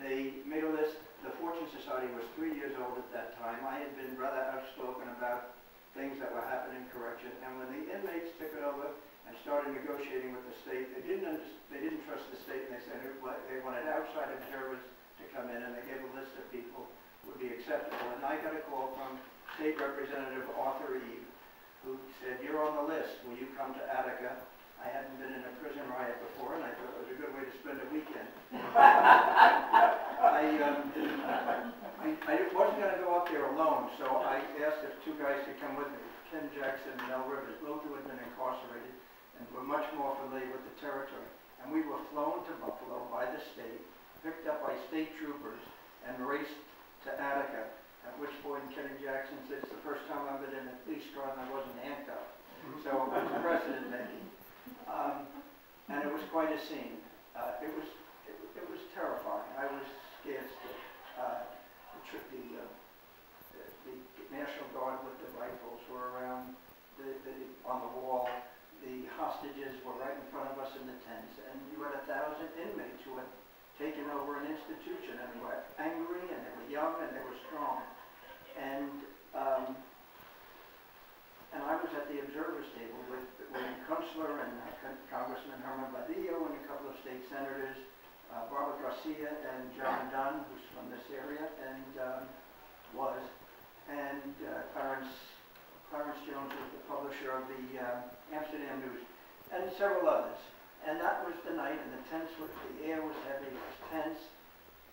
they made a list. The Fortune Society was 3 years old at that time. I had been rather outspoken about things that were happening in correction, and when the inmates took it over and started negotiating with the state, they didn't trust the state, and they said they wanted outside observers to come in, and they gave a list of people who would be acceptable. And I got a call from State Representative Arthur Eve, who said, "You're on the list. Will you come to Attica?" I hadn't been in a prison riot before, and I thought it was a good way to spend a weekend. I wasn't going to go up there alone, so I asked if two guys could come with me, Ken Jackson and Mel Rivers, both who had been incarcerated and were much more familiar with the territory. And we were flown to Buffalo by the state, picked up by state troopers, and raced to Attica, at which point Kenny Jackson said, "It's the first time I've been in a police car and I wasn't handcuffed." So it was precedent making. And it was quite a scene. It was terrifying. I was scared stiff. The National Guard with the rifles were around on the wall. The hostages were right in front of us in the tents, and you had 1,000 inmates who had taken over an institution and were angry, and they were young, and they were strong. And I was at the observers table with William Kunstler and Congressman Herman Badillo and a couple of state senators, Barbara Garcia and John Dunn, who's from this area, and Clarence Jones was the publisher of the Amsterdam News, and several others. And that was the night, and the air was heavy, it was tense,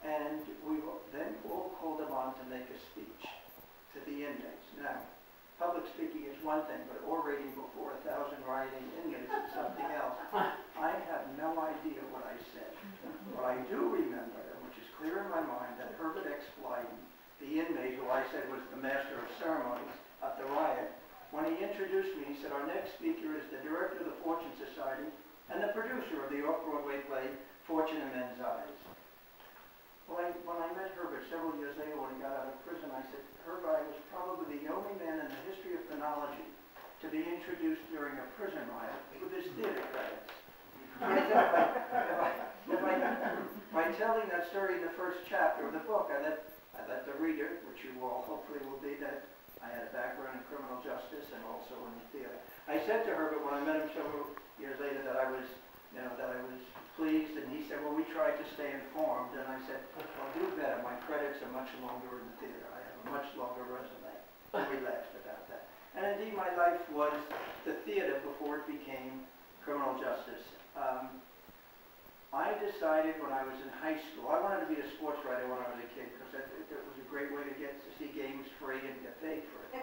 and we then all called him on to make a speech to the inmates. Now, public speaking is one thing, but orating before 1,000 rioting inmates is something else. I have no idea what I said. What I do remember, which is clear in my mind, that Herbert X. Blyden, the inmate who I said was the master of ceremonies at the riot, when he introduced me, he said, "Our next speaker is the director of the Fortune Society and the producer of the off-Broadway play, Fortune in Men's Eyes." Well, when I met Herbert several years later when he got out of prison, I said, "Herbert, I was probably the only man in the history of phenology to be introduced during a prison riot with his theater credits." By telling that story in the first chapter of the book, I let the reader, which you all hopefully will be, that I had a background in criminal justice and also in the theater. I said to Herbert when I met him several years later that I was pleased, and he said, "Well, we tried to stay informed," and I said, "I'll do better. My credits are much longer in the theater. I have a much longer resume." And we laughed about that. And indeed, my life was the theater before it became criminal justice. I decided when I was in high school, I wanted to be a sports writer when I was a kid because it was a great way to get to see games free and get paid for it.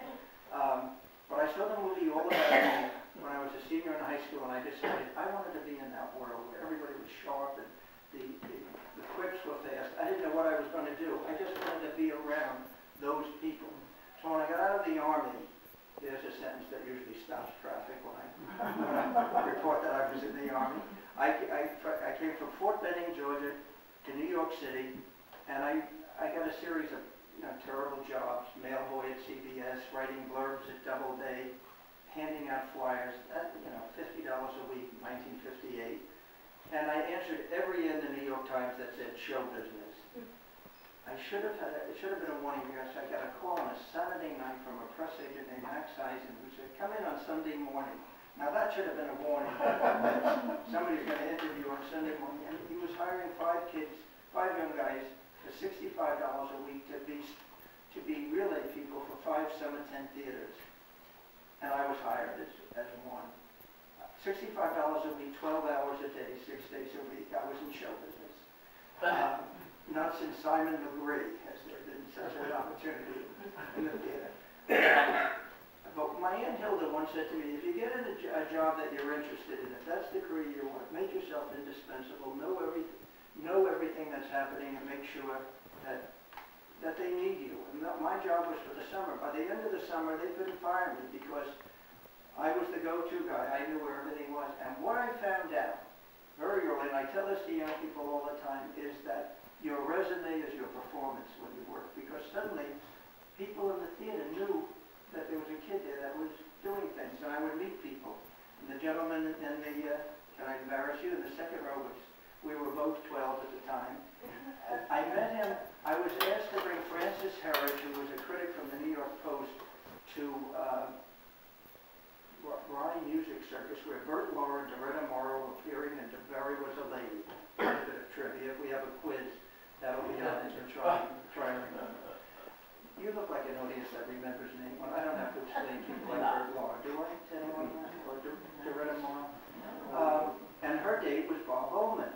But I saw the movie All About Eve when I was a senior in high school, and I decided I wanted to be in that world where everybody was sharp and the quips were fast. I didn't know what I was going to do. I just wanted to be around those people. So when I got out of the Army, there's a sentence that usually stops traffic when I report that I was in the Army. I came from Fort Benning, Georgia, to New York City, and I got a series of terrible jobs: mailboy at CBS, writing blurbs at Doubleday, handing out flyers at $50 a week, 1958. And I answered every end in the New York Times that said show business. It should have been a warning because I got a call on a Saturday night from a press agent named Max Eisen who said, "Come in on Sunday morning." Now that should have been a warning. Somebody's going to interview on Sunday morning. And he was hiring 5 young guys for $65 a week to be relay people for 5 summer tent theaters. And I was hired as one. $65 a week, 12 hours a day, 6 days a week. I was in show business. Not since Simon McGree has there been such an opportunity in the theater. But my Aunt Hilda once said to me, if you get in a job that you're interested in, if that's the career you want, make yourself indispensable, know everything that's happening, and make sure that they need you. And my job was for the summer. By the end of the summer, they couldn't fire me because I was the go-to guy. I knew where everything was. And what I found out very early, and I tell this to young people all the time, is that your resume is your performance when you work. Because suddenly, people in the theater knew that there was a kid there that was doing things, and I would meet people. And the gentleman in the, can I embarrass you, in the second row we were both 12 at the time. I met remember his name. Well, I don't have to explain people like Bert Law, do I? To anyone? Or Doretta Moore? And her date was Bob Ullman,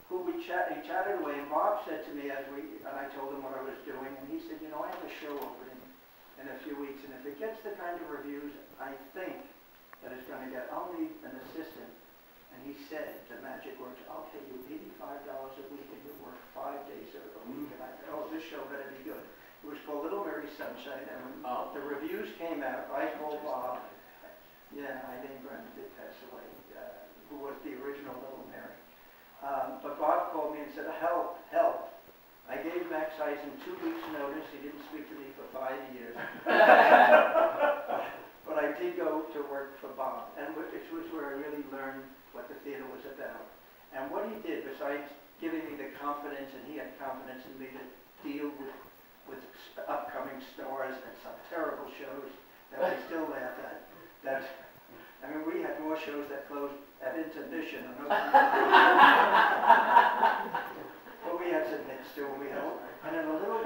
who he chatted away, and Bob said to me and I told him what I was doing, and he said, you know, I have a show opening in a few weeks, and if it gets the kind of reviews I think that it's going to get, I'll need an assistant. And he said, the magic words, I'll pay you $85 a week and you'll work 5 days a week. And I said, oh, this show better be good. It was called Little Mary Sunshine, and when the reviews came out, I called Bob. Yeah, Eileen Brennan did pass away, who was the original Little Mary. But Bob called me and said, help, help. I gave Max Eisen 2 weeks' notice. He didn't speak to me for 5 years. But I did go to work for Bob, and which was where I really learned what the theater was about. And what he did, besides giving me the confidence, and he had confidence in me to deal with upcoming stars and some terrible shows that I still laugh at. I mean, we had more shows that closed at intermission. But we had some hits too, and in a little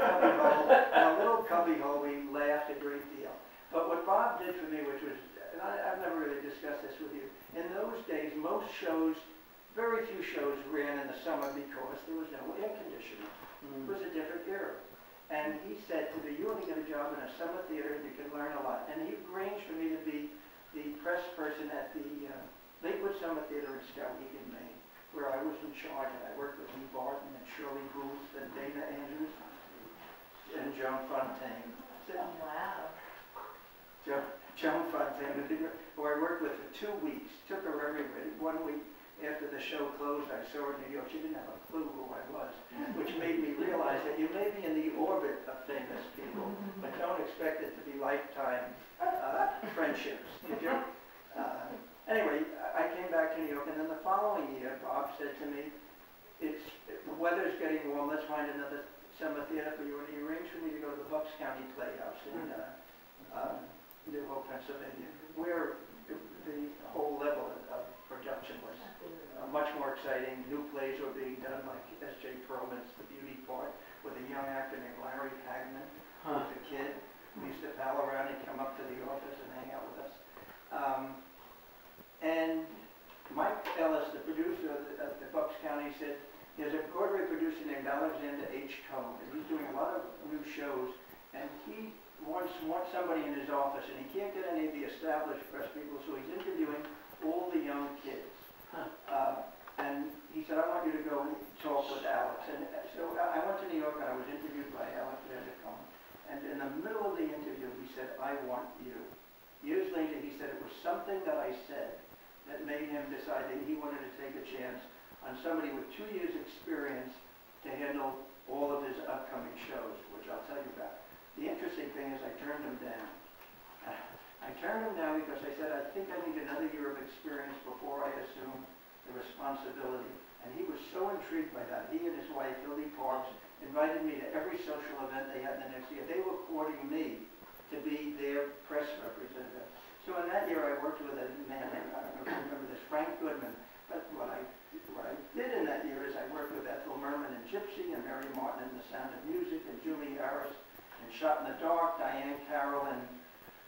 cubby hole, we laughed a great deal. But what Bob did for me, which was, and I've never really discussed this with you, in those days, most shows, very few shows ran in the summer because there was no air conditioning. It was a different era. And he said to me, you only get a job in a summer theater and you can learn a lot. And he arranged for me to be the press person at the Lakewood Summer Theater in Skowhegan, Maine, where I was in charge. And I worked with Lee Barton and Shirley Booth and Dana Andrews and Joan Fontaine. Oh, wow. Joan Fontaine, who I worked with for 2 weeks, took her everywhere. 1 week after the show closed, I saw her in New York. She didn't have a clue who I was, which made me realize that you may be in the orbit of famous people, but don't expect it to be lifetime friendships. Did you? Anyway, I came back to New York, and then the following year, Bob said to me, the weather's getting warm, let's find another summer theater for you. And he arranged for me to go to the Bucks County Playhouse in New Hope, Pennsylvania, where the whole level of production was much more exciting. New plays were being done, like S.J. Perlman's The Beauty Part, with a young actor named Larry Hagman, who was a kid. We used to pal around and come up to the office and hang out with us. And Mike Ellis, the producer of the Bucks County, said, there's a Broadway producer named Alexander H. Cohn, and he's doing a lot of new shows, and he wants somebody in his office, and he can't get any of the established press people, so he's interviewing all the young kids. And he said, I want you to go talk with Alex. And so I went to New York, and I was interviewed by Alexander Cohn. And in the middle of the interview, he said, I want you. Years later, he said, it was something that I said that made him decide that he wanted to take a chance on somebody with 2 years' experience to handle all of his upcoming shows, which I'll tell you about. The interesting thing is I turned him down. I turned him down because I said, I think I need another year of experience before I assume the responsibility. And he was so intrigued by that. He and his wife, Lily Parks, invited me to every social event they had the next year. They were courting me to be their press representative. So in that year, I worked with a man, I don't know if you remember this, Frank Goodman. But what I did in that year is I worked with Ethel Merman and Gypsy, and Mary Martin and The Sound of Music, and Julie Harris, and Shot in the Dark, Diane Carroll, and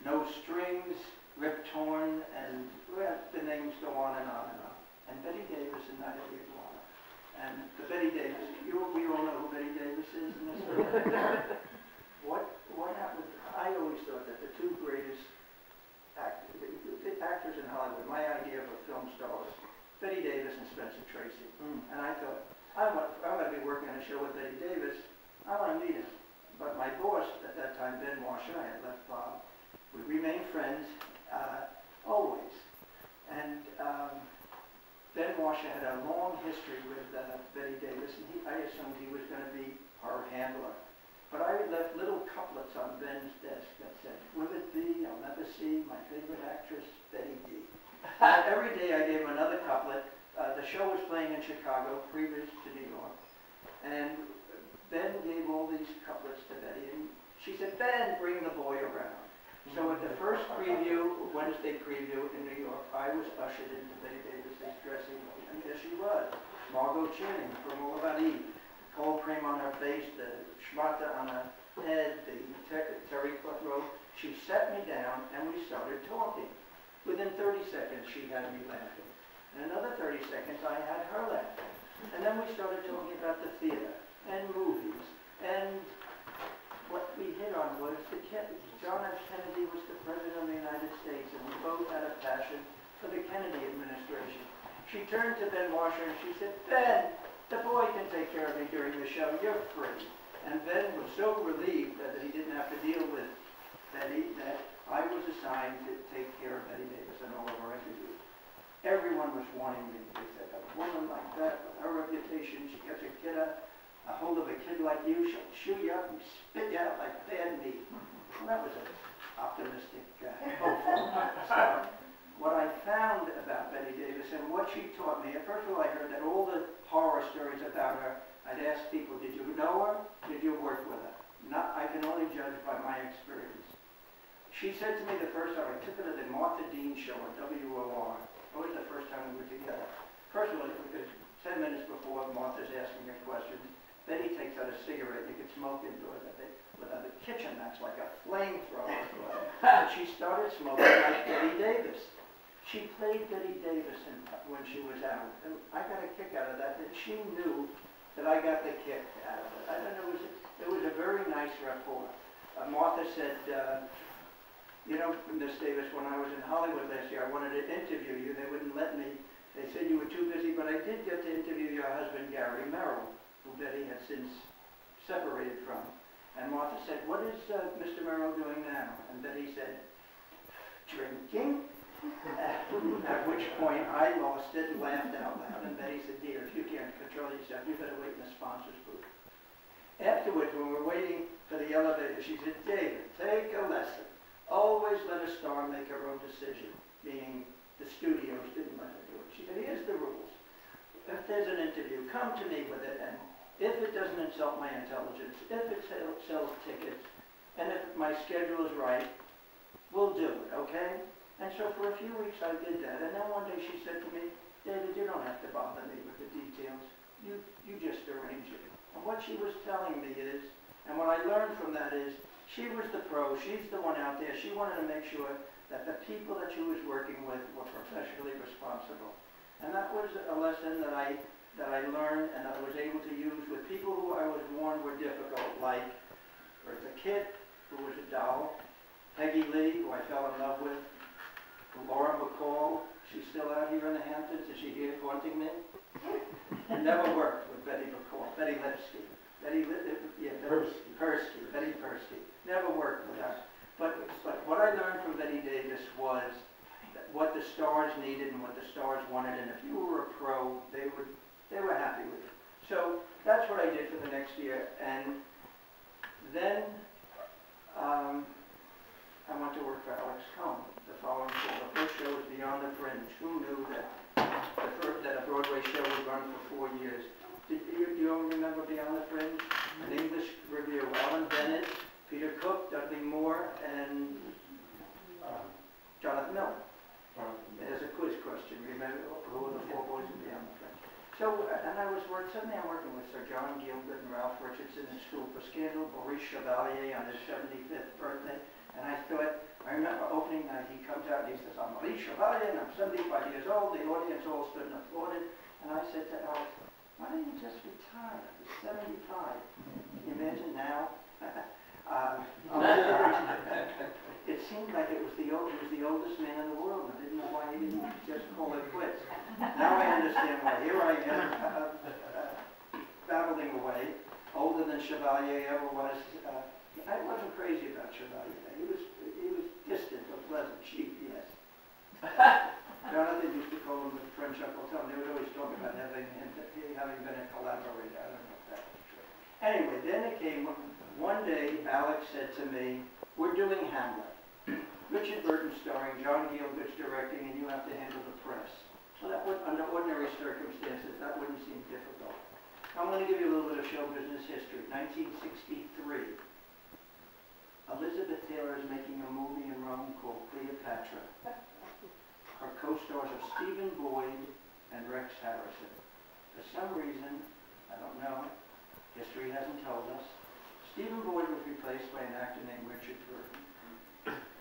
No Strings, Rip Torn, and well, the names go on and on and on. And Bette Davis and Natalie Iguana. And the Bette Davis, we all know who Bette Davis is in this movie. What happened? I always thought that the two greatest actors in Hollywood, my idea of a film star was Bette Davis and Spencer Tracy. And I thought, I'm going to be working on a show with Bette Davis. I want to meet him. But my boss at that time, Ben Washer, I had left Bob. We remained friends, always. And Ben Washer had a long history with Bette Davis, and I assumed he was going to be her handler. But I had left little couplets on Ben's desk that said, will it be, I'll never see, my favorite actress, Betty D. And every day I gave him another couplet. The show was playing in Chicago, previous to New York. And Ben gave all these couplets to Betty, and she said, Ben, bring the boy around. So at the first preview, Wednesday preview in New York, I was ushered into Bette Davis's dressing room, and there she was, Margot Channing from All About Eve, cold cream on her face, the schmata on her head, the terry cloth robe, She sat me down and we started talking. Within 30 seconds, she had me laughing. In another 30 seconds, I had her laughing. And then we started talking about the theater and movies. And what we hit on was John F. Kennedy was the President of the United States, and we both had a passion for the Kennedy administration. She turned to Ben Washer and she said, "Ben, the boy can take care of me during the show. You're free." And Ben was so relieved that he didn't have to deal with Betty that I was assigned to take care of Bette Davis and all of her interviews. Everyone was wanting me. They said, "A woman like that, with her reputation, she gets a hold of a kid like you, she'll chew you up and spit you out like bad meat." Well, that was an optimistic, hopeful start. What I found about Bette Davis and what she taught me, first of all, I heard that all the horror stories about her, I'd ask people, did you know her? Did you work with her? I can only judge by my experience. She said to me the first time, I took her to the Martha Dean show at WOR. Always the first time we were together. First of all, because 10 minutes before Martha's asking her questions, Betty takes out a cigarette. You could smoke indoors. Without the kitchen, that's like a flamethrower. And she started smoking like Bette Davis. She played Bette Davis when she was out. And I got a kick out of that. And she knew that I got the kick out of it. I don't know, it was a very nice rapport. Martha said, you know, Miss Davis, when I was in Hollywood last year, I wanted to interview you. They wouldn't let me. They said you were too busy, but I did get to interview your husband, Gary Merrill, who Betty had since separated from. And Martha said, "What is Mr. Merrill doing now?" And Betty said, "Drinking." At which point I lost it and laughed out loud. And Betty said, "Dear, if you can't control yourself, you better wait in the sponsor's booth." Afterwards, when we were waiting for the elevator, she said, "David, take a lesson. Always let a star make her own decision," meaning the studios didn't let her do it. She said, "Here's the rules. If there's an interview, come to me with it, and if it doesn't insult my intelligence, if it sells tickets, and if my schedule is right, we'll do it, okay?" And so for a few weeks I did that, and then one day she said to me, "David, you don't have to bother me with the details. You just arrange it." And what she was telling me is, and what I learned from that is, she was the pro, she's the one out there. She wanted to make sure that the people that she was working with were professionally responsible. And that was a lesson that I learned and I was able to use with people who I was warned were difficult, like Bertha Kitt, who was a doll, Peggy Lee, who I fell in love with, Laura McCall, she's still out here in the Hamptons. Is she here haunting me? It never worked with Betty McCall, Betty Lipsky. Betty Persky. Never worked with her. But what I learned from Bette Davis was what the stars needed and what the stars wanted, and if you were a pro, they were happy with you. So that's what I did for the next year, and then I went to work for Alex Cohn the following fall. The first show was Beyond the Fringe. Who knew that a Broadway show would run for 4 years? Do you all remember Beyond the Fringe? An English review. Alan Bennett, Peter Cook, Dudley Moore, and Jonathan Miller. There's a quiz question. Remember who were the 4 boys in Beyond the Fringe? So, and suddenly I'm working with Sir John Gielgud and Ralph Richardson in School for Scandal, Maurice Chevalier on his 75th birthday. And I remember opening night, he comes out and he says, "I'm Maurice Chevalier and I'm 75 years old." The audience all stood and applauded. And I said to Alex, "Why don't you just retire? You're 75. Can you imagine now?" It seemed like he was the oldest man in the world. I didn't know why he didn't just call it quits. Now I understand why. Here I am, babbling away, older than Chevalier ever was. I wasn't crazy about Chevalier. He was distant, but pleasant, cheap, yes. Jonathan used to call him the French Uncle Tom. They would always talk about having been a collaborator. I don't know if that was true. Anyway, then it came one day. Alex said to me, "We're doing Hamlet. Richard Burton starring, John Gielgud's directing, and you have to handle the press." So that would, under ordinary circumstances, that wouldn't seem difficult. I'm going to give you a little bit of show business history. 1963. Elizabeth Taylor is making a movie in Rome called Cleopatra. Her co-stars are Stephen Boyd and Rex Harrison. For some reason, I don't know, history hasn't told us, Stephen Boyd was replaced by an actor named Richard Burton.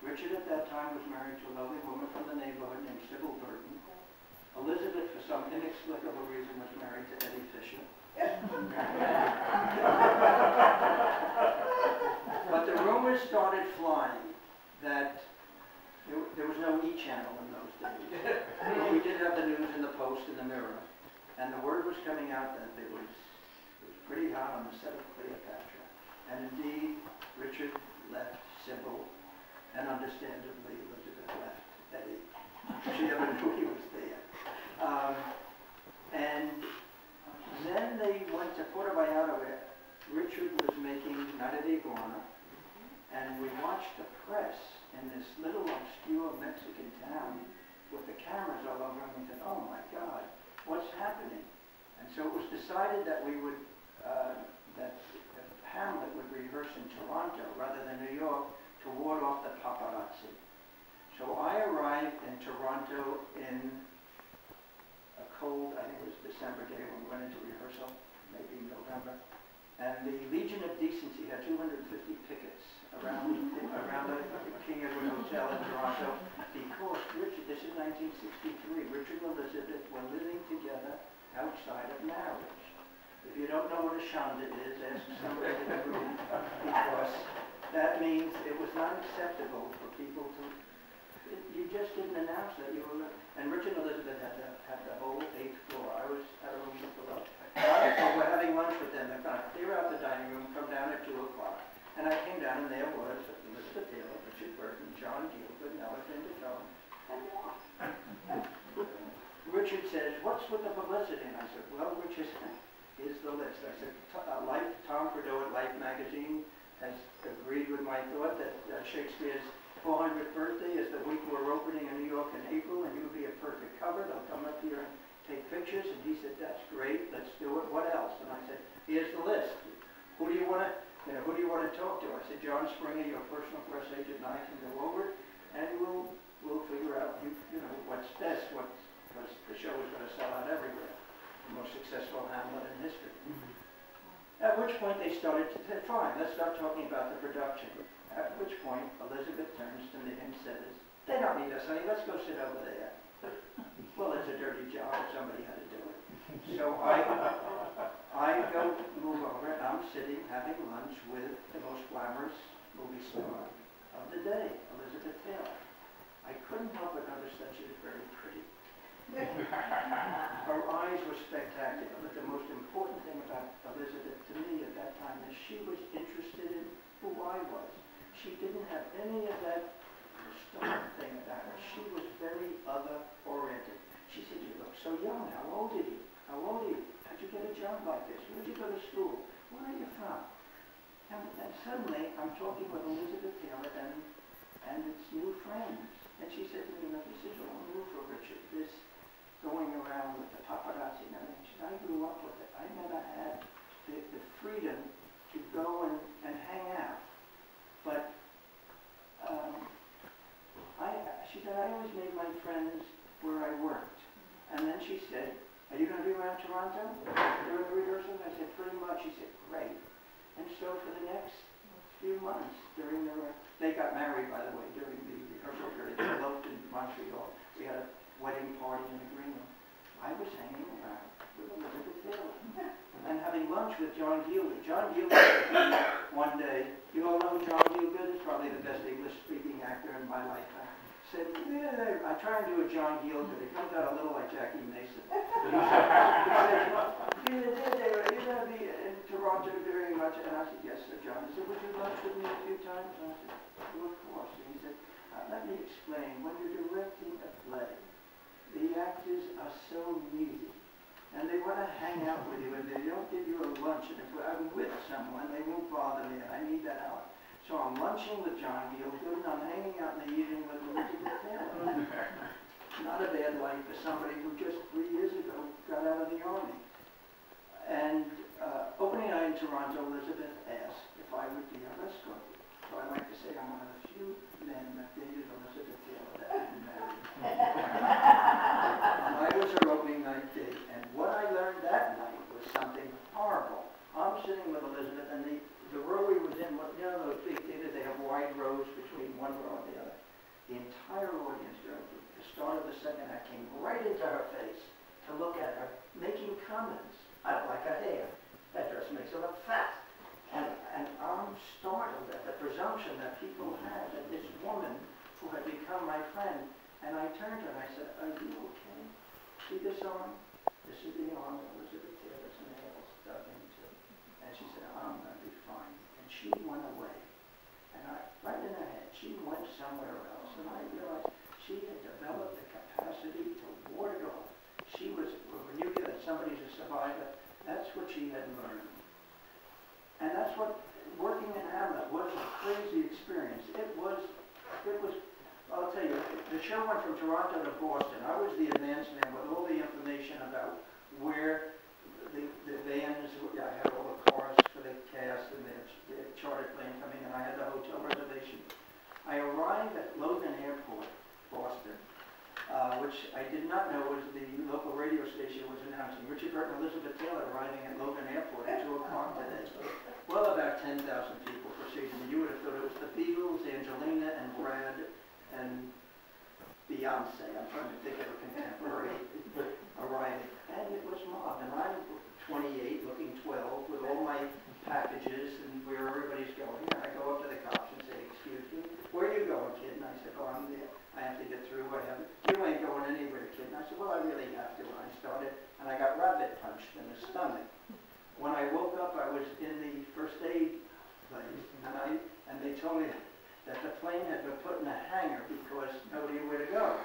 Richard at that time was married to a lovely woman from the neighborhood named Sybil Burton. Elizabeth, for some inexplicable reason, was married to Eddie Fisher. But the rumors started flying that there was no E-channel in those days. But we did have the news in the Post and the Mirror. And the word was coming out that it was pretty hot on the set of Cleopatra. And indeed, Richard left Sybil, and understandably Elizabeth left Eddie. She never knew he was there. And then they went to Puerto Vallarta, where Richard was making Night of the Iguana, and we watched the press in this little obscure Mexican town with the cameras all over, and we said, oh my God, what's happening? And so it was decided that we would, that Hamlet would rehearse in Toronto rather than New York to ward off the paparazzi. So I arrived in Toronto in a cold, I think it was December day when we went into rehearsal, maybe November. And the Legion of Decency had 250 pickets around the King Edward Hotel in Toronto because Richard, this is 1963, Richard and Elizabeth were living together outside of marriage. If you don't know what a shanda is, ask somebody in the room, because that means it was not acceptable for people to, you just didn't announce that you were, and Richard and Elizabeth had the whole 8th floor. I was at a room below. So we're having lunch with them. They're going to clear out the dining room, come down at 2 o'clock. And I came down, and there was Elizabeth Taylor, Richard Burton, John Gielgud, and Alexander Cohen, and more. Richard says, what's with the publicity? And I said, well, Richard, here's the list. I said, Tom Prideaux at Life magazine has agreed with my thought that Shakespeare's 400th birthday is the week we're opening in New York in April, and you would be a perfect cover. They'll come up here and take pictures. And he said, that's great, let's do it. What else? And I said, here's the list. Who do you want to talk to? I said, John Springer, your personal press agent, and I can go over it, and we'll figure out what's best, because the show is going to sell out everywhere. The most successful Hamlet in history. At which point they started to say, fine, let's start talking about the production. At which point Elizabeth turns to me and says, they don't need us, honey, let's go sit over there. Well, it's a dirty job, but somebody had to do it. So I go move over, and I'm sitting having lunch with the most glamorous movie star of the day, Elizabeth Taylor. I couldn't help but notice that she was very pretty. Her eyes were spectacular, but the most important thing about Elizabeth to me at that time is she was interested in who I was. She didn't have any of that star thing about her. She was very other-oriented. She said, you look so young. How old are you? How old are you? How'd you get a job like this? Where'd you go to school? Where are you from? And suddenly, I'm talking with Elizabeth Taylor and its new friends. And she said to me, this is all new for Richard. This going around with the paparazzi and everything. She said, I grew up with it. I never had the freedom to go and hang out. But she said, I always made my friends where I worked. And then she said, are you going to be around Toronto during the rehearsal? I said, pretty much. She said, great. And so for the next few months during they got married, by the way, during the rehearsal period. They eloped in Montreal. We had a wedding party in the green room. I was hanging around with Elizabeth Taylor and having lunch with John Gielgud. John Gielgud said to me one day, you all know John Gielgud is probably the best English-speaking actor in my lifetime. Said, yeah, I try and do a John Gielgud. It comes out a little like Jackie Mason. He said, you're going to be in Toronto very much. And I said, yes, sir, John. He said, would you lunch with me a few times? And I said, well, of course. And he said, let me explain. When you're directing a play, the actors are so needy. And they want to hang out with you, and they don't give you a lunch. And if I'm with someone, they won't bother me, and I need that hour. So I'm lunching with John Gielgud, and I'm hanging out in the evening with Elizabeth Taylor. Not a bad life for somebody who just 3 years ago got out of the Army. And opening night in Toronto, Elizabeth asked if I would be her escort. So I like to say I'm one of the few men that dated Elizabeth Taylor that didn't marry. I was her opening night date, and what I learned that night was something horrible. I'm sitting with Elizabeth, and the row we was in, you know those big theaters, they have wide rows between one row and the other. The entire audience during the start of the second act came right into her face to look at her, making comments. I don't like her hair. That dress makes her look fat. And I'm startled at the presumption that people had that this woman who had become my friend, and I turned to her and I said, "Are you okay? See this arm? This is the arm that Elizabeth Davis nails dug into." And she said, "I'm going to be fine." And she went away. And right in her head, she went somewhere else. And I realized she had developed the capacity to ward it off. She was, when you hear that somebody's a survivor, that's what she had learned. And that's what working in Hamlet was a crazy experience. It was, I'll tell you, the show went from Toronto to Boston. I was the advance man with all the information about where the vans, I had all the cars for the cast and their charter plane coming in. I had the hotel reservation. I arrived at Logan Airport, Boston, which I did not know was the local radio station was announcing. Richard Burton and Elizabeth Taylor arriving at Logan Airport at 2 o'clock today. Well, about 10,000 people proceeded. And you would have thought it was the Beatles, Angelina, and Brad, and Beyonce. I'm trying to think of a contemporary arriving. And it was mobbed. And I'm 28, looking 12, with all my packages and where everybody's going. And I go up to the cops and say, "Excuse me, where are you going, kid?" And I said, "Oh, I'm there. I have to get through. You ain't going anywhere, kid." And I said, "Well, I really have to." And I started, and I got rabbit punched in the stomach. When I woke up, I was in the first aid place, and they told me that the plane had been put in a hangar because nobody knew where to go.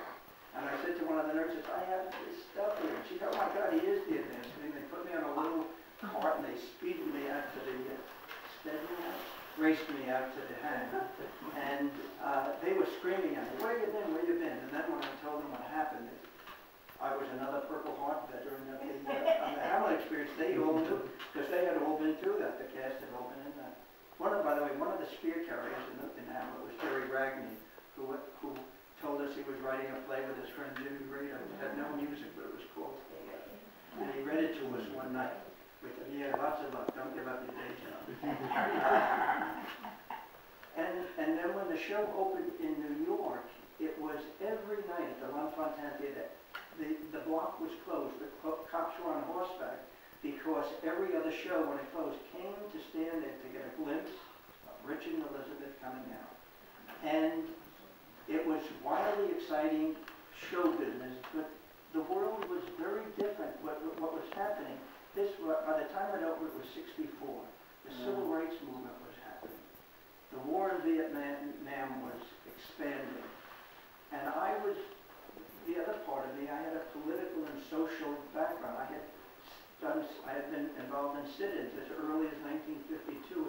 And I said to one of the nurses, "I have this stuff here." And she said, "Oh my God, he is the advanced man." They put me on a little cart and they speeded me out to the raced me out to the hangar. And they were screaming at me, "Where you been? Where you been?" And then when I told them what happened, I was another Purple Heart veteran of the Hamlet experience. They all knew, because they had all been through that. The cast had all been in that. By the way, one of the spear carriers in Hamlet was Jerry Ragney, who told us he was writing a play with his friend Jimmy Reed. It had no music, but it was called Hair. And he read it to us one night. We said, "Yeah, lots of luck. Don't give up your day job." And then when the show opened in New York, it was every night at the L'Enfantin Theater. The block was closed. The cops were on horseback because every other show, when it closed, came to stand there to get a glimpse of Richard and Elizabeth coming out. And it was wildly exciting show business, but the world was very different. What was happening, by the time it opened, it was 64. The civil rights movement was happening. The war in Vietnam was expanding. And the other part of me, I had a political and social background. I had been involved in sit-ins as early as 1952.